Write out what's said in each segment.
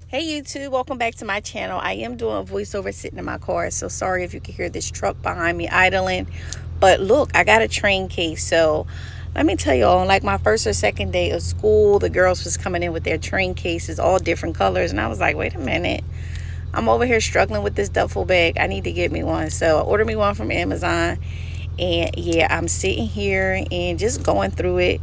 Hey YouTube, welcome back to my channel. I am doing a voiceover sitting in my car, so sorry if you can hear this truck behind me idling. But look, I got a train case. So let me tell y'all, on like my first or second day of school, the girls was coming in with their train cases, all different colors. And I was like, wait a minute, I'm over here struggling with this duffel bag. I need to get me one. So I ordered me one from Amazon. And yeah, I'm sitting here and just going through it,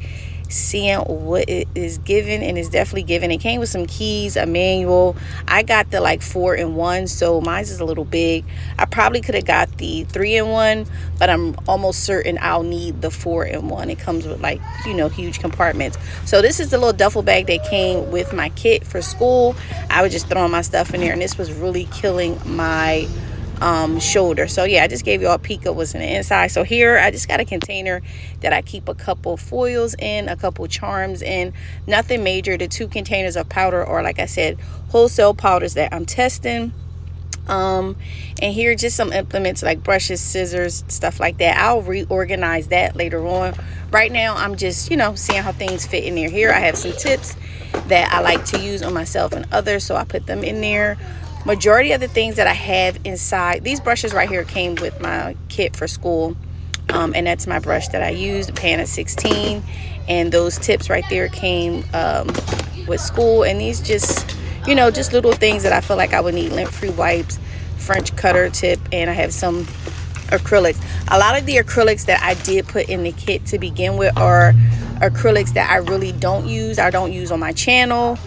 seeing what it is given, and it's definitely given. It came with some keys, a manual. I got the like 4-in-1, so mine's is a little big. I probably could have got the 3-in-1, but I'm almost certain I'll need the 4-in-1. It comes with like, huge compartments. So this is the little duffel bag that came with my kit for school. I was just throwing my stuff in there, and this was really killing my shoulder. So yeah, I just gave you all a peek of what's in the inside. So here I just got a container that I keep a couple foils in, a couple charms in, nothing major. The 2 containers of powder, or like I said, wholesale powders that I'm testing. And here just some implements like brushes, scissors, stuff like that. I'll reorganize that later on. Right now I'm just seeing how things fit in there. Here I have some tips that I like to use on myself and others, so I put them in there. Majority of the things that I have inside, these brushes right here came with my kit for school, and that's my brush that I use, the pan of 16, and those tips right there came with school. And these just just little things that I feel like I would need: lint-free wipes, French cutter tip, and I have some acrylics. A lot of the acrylics that I did put in the kit to begin with are acrylics that I really don't use. I don't use on my channel,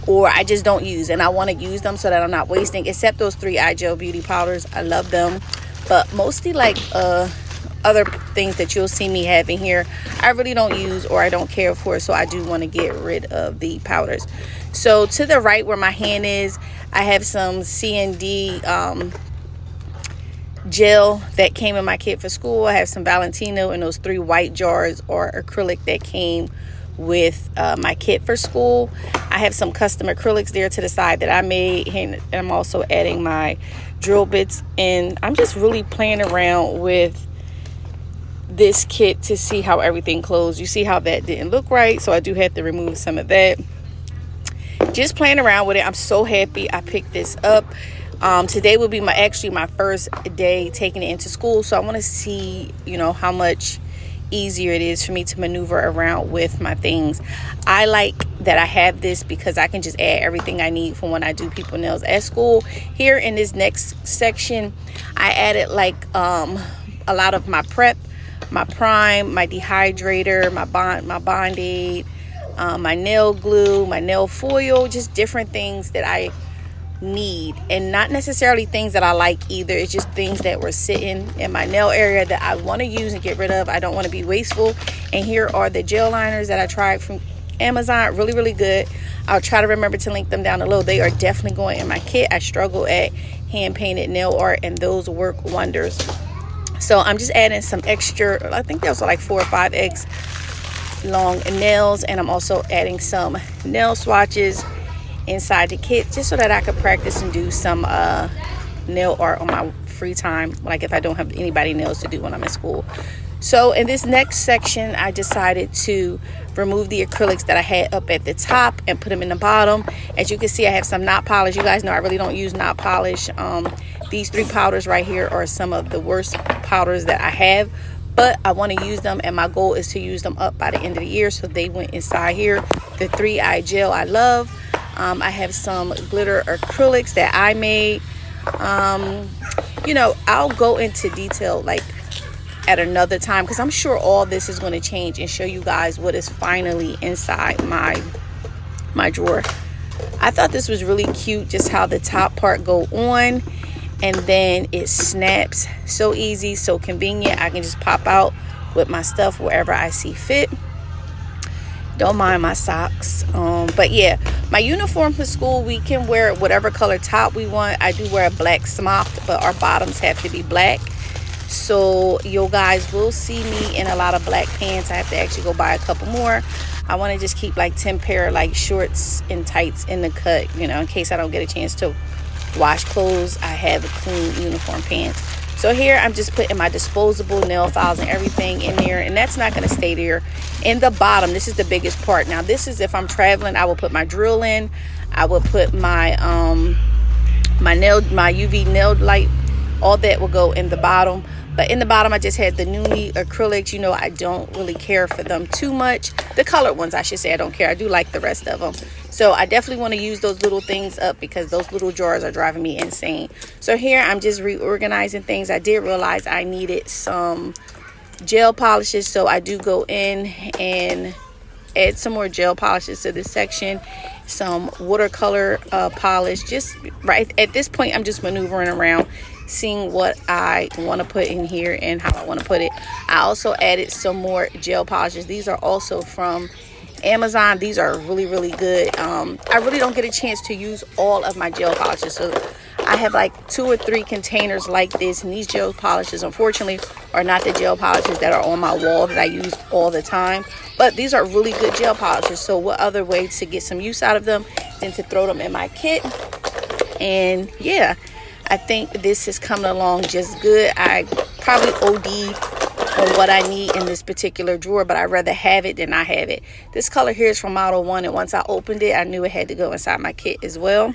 or I just don't use, and I want to use them so that I'm not wasting, except those 3 eye gel beauty powders. I love them, but mostly like other things that you'll see me having here, I really don't use or I don't care for, so I do want to get rid of the powders. So to the right where my hand is, I have some C&D gel that came in my kit for school. I have some Valentino and those 3 white jars or acrylic that came with my kit for school. I have some custom acrylics there to the side that I made, and I'm also adding my drill bits, and I'm just really playing around with this kit to see how everything closed. You see how that didn't look right, so I do have to remove some of that. Just playing around with it. I'm so happy I picked this up. Today will be my first day taking it into school, so I want to see how much easier it is for me to maneuver around with my things. I like that I have this because I can just add everything I need for when I do people nails at school. Here in this next section, I added like a lot of my prep, my prime, my dehydrator, my Band-Aid, my nail glue, my nail foil, just different things that I need, and not necessarily things that I like either. It's just things that were sitting in my nail area that I want to use and get rid of. I don't want to be wasteful. And here are the gel liners that I tried from Amazon. Really good. I'll try to remember to link them down below. They are definitely going in my kit. I struggle at hand painted nail art, and those work wonders. So I'm just adding some extra, I think those are like 4 or 5x long nails, and I'm also adding some nail swatches inside the kit, just so that I could practice and do some nail art on my free time, like if I don't have anybody nails to do when I'm at school. So in this next section, I decided to remove the acrylics that I had up at the top and put them in the bottom. As you can see, I have some knot polish. You guys know I really don't use knot polish. These 3 powders right here are some of the worst powders that I have, but I want to use them, and my goal is to use them up by the end of the year. So they went inside here. The 3 eye gel I love. I have some glitter acrylics that I made. I'll go into detail like at another time, because I'm sure all this is going to change and show you guys what is finally inside my drawer. I thought this was really cute, just how the top part go on and then it snaps. So easy, so convenient. I can just pop out with my stuff wherever I see fit. Don't mind my socks. But yeah, my uniform for school, we can wear whatever color top we want. I do wear a black smock, but our bottoms have to be black. So you guys will see me in a lot of black pants. I have to actually go buy a couple more. I want to just keep like 10 pair like shorts and tights in the cut, in case I don't get a chance to wash clothes. I have a clean uniform pants. So here I'm just putting my disposable nail files and everything in there, and that's not going to stay there. In the bottom, this is the biggest part. Now this is if I'm traveling, I will put my drill in. I would put my my UV nail light. All that will go in the bottom. But in the bottom, I just had the Nuni acrylics. You know, I don't really care for them too much. The colored ones, I should say, I don't care. I do like the rest of them. So I definitely want to use those little things up because those little drawers are driving me insane. So here, I'm just reorganizing things. I did realize I needed some gel polishes. So I do go in and add some more gel polishes to this section. Some watercolor polish. Just right at this point, I'm just maneuvering around, seeing what I want to put in here and how I want to put it. I also added some more gel polishes. These are also from Amazon. These are really, really good. I really don't get a chance to use all of my gel polishes, so I have like 2 or 3 containers like this, and these gel polishes unfortunately are not the gel polishes that are on my wall that I use all the time, but these are really good gel polishes. So what other way to get some use out of them than to throw them in my kit? And yeah, I think this is coming along just good. I probably OD on what I need in this particular drawer, but I'd rather have it than not have it. This color here is from Model 1, and once I opened it, I knew it had to go inside my kit as well.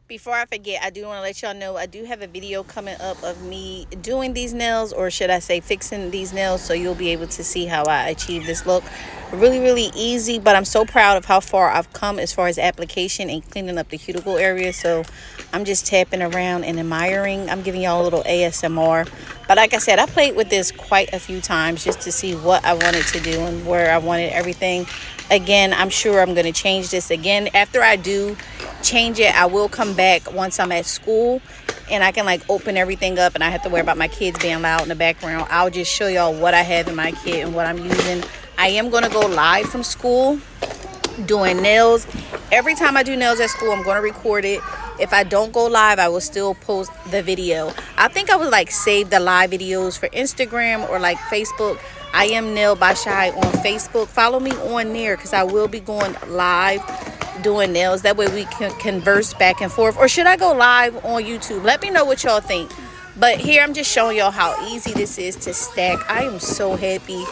Before I forget, I do want to let y'all know I do have a video coming up of me doing these nails, or should I say fixing these nails, so you'll be able to see how I achieve this look. Really, really easy, but I'm so proud of how far I've come as far as application and cleaning up the cuticle area. So I'm just tapping around and admiring. I'm giving y'all a little ASMR. But like I said, I played with this quite a few times just to see what I wanted to do and where I wanted everything. Again, I'm sure I'm going to change this again. After I do change it, I will come back once I'm at school and I can like open everything up and I have to worry about my kids being loud in the background. I'll just show y'all what I have in my kit and what I'm using. I am going to go live from school doing nails. Every time I do nails at school, I'm going to record it. If I don't go live, I will still post the video. I think I would like save the live videos for Instagram or like Facebook. I am Nail by Shy on Facebook. Follow me on there because I will be going live doing nails. That way we can converse back and forth. Or should I go live on YouTube? Let me know what y'all think. But here I'm just showing y'all how easy this is to stack. I am so happy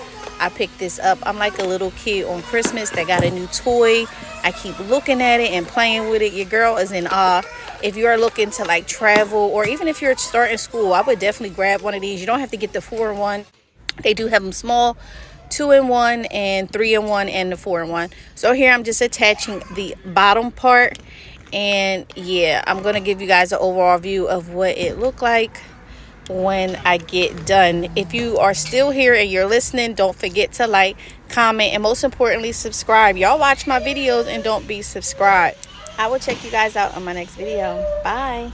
I picked this up. I'm like a little kid on Christmas that got a new toy. I keep looking at it and playing with it. Your girl is in awe. If you are looking to like travel, or even if you're starting school, I would definitely grab one of these. You don't have to get the 4-in-1. They do have them small, 2-in-1 and 3-in-1 and the 4-in-1. So here I'm just attaching the bottom part, and yeah, I'm gonna give you guys an overall view of what it looked like when I get done. If you are still here and you're listening, don't forget to like, comment, and most importantly, subscribe. Y'all watch my videos and don't be subscribed. I will check you guys out on my next video. Bye.